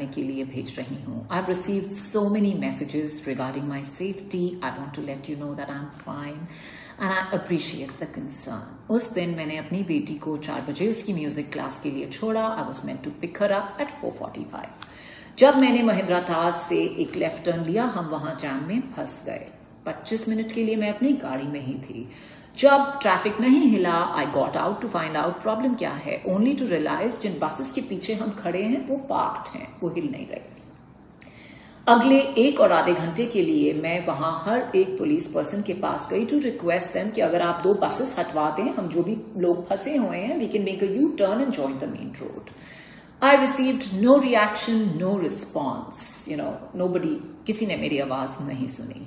के लिए भेज रही हूँ. I've received so many messages regarding my safety. I want to let you know that I'm fine and I appreciate the concern. उस दिन मैंने अपनी बेटी को 4 बजे उसकी म्यूजिक क्लास के लिए छोड़ा. I was meant to pick her up at 4:45. जब मैंने महिंद्रा टास से एक लेफ्ट टर्न लिया, हम वहां जैम में फंस गए. 25 मिनट के लिए मैं अपनी गाड़ी में ही थी. जब ट्रैफिक नहीं हिला, I got out to find out problem क्या है, ओनली टू रियलाइज जिन बसेस के पीछे हम खड़े हैं वो पार्क्ड हैं, वो हिल नहीं रहे. अगले 1 और आधे घंटे के लिए मैं वहां हर एक पुलिस पर्सन के पास गई टू रिक्वेस्ट देम कि अगर आप 2 बसेस हटवा दें, हम जो भी लोग फंसे हुए हैं, we can make a U turn and join the main road. I received no reaction, no response. Nobody, किसी ने मेरी आवाज नहीं सुनी.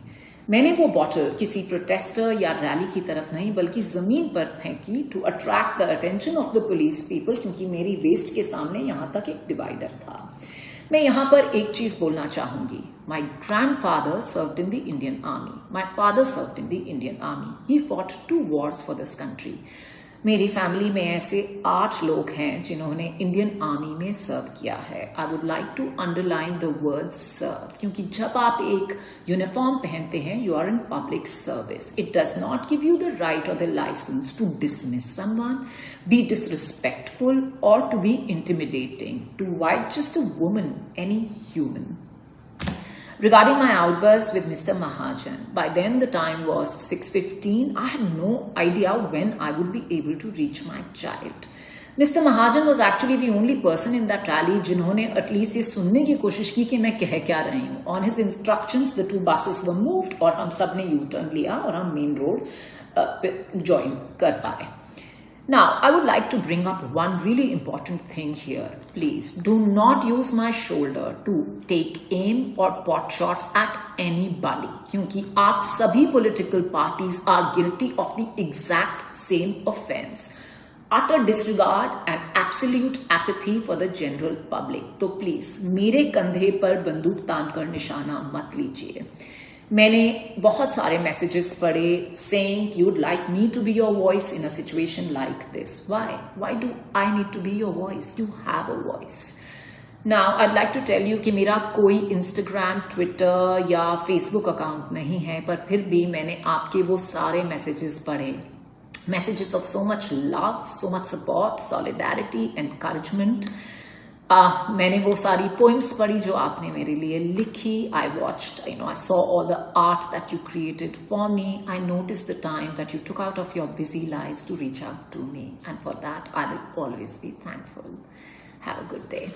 मैंने वो बॉटल किसी प्रोटेस्टर या रैली की तरफ नहीं बल्कि जमीन पर फेंकी to attract the attention of the police people, क्योंकि मेरी वेस्ट के सामने यहां तक एक डिवाइडर था. मैं यहां पर एक चीज बोलना चाहूंगी. माई grandfather served in the Indian army. My father served in the Indian army. He fought 2 wars for this country. मेरी फैमिली में ऐसे 8 लोग हैं जिन्होंने इंडियन आर्मी में सर्व किया है. I would like to underline the word serve, क्योंकि जब आप एक यूनिफॉर्म पहनते हैं, you are in public service. It does not give you the right और the licence to dismiss someone, be disrespectful और to be intimidating to wait just a woman, any human. Regarding my outburst with Mr. Mahajan, by then the time was 6:15. I had no idea when I would be able to reach my child. Mr. Mahajan was actually the only person in that rally जिन्होंने at least ये सुनने की कोशिश की कि मैं कह क्या रही हूँ. On his instructions, the 2 buses were moved और हम सब ने यू टर्न लिया और हम मेन रोड ज्वाइन कर पाए. Now, I would like to bring up one really important thing here. Please do not use my shoulder to take aim or pot shots at anybody, क्योंकि आप सभी political parties are guilty of the exact same offense. Utter disregard and absolute apathy for the general public. तो please मेरे कंधे पर बंदूक तानकर निशाना मत लीजिए. मैंने बहुत सारे मैसेजेस पढ़े saying you'd like me to be your voice in a situation like this. Why do I need to be your voice? You have a voice. Now I'd like to tell you कि मेरा कोई Instagram, Twitter या Facebook account नहीं है, पर फिर भी मैंने आपके वो सारे मैसेजेस पढ़े. Messages of so much love, so much support, solidarity, encouragement. मैंने वो सारी पोइम्स पढ़ी जो आपने मेरे लिए लिखी. I watched, I saw all the art that you created for me. I noticed the time that you took out of your busy lives to reach out to me. And for that, I will always be thankful. Have a good day.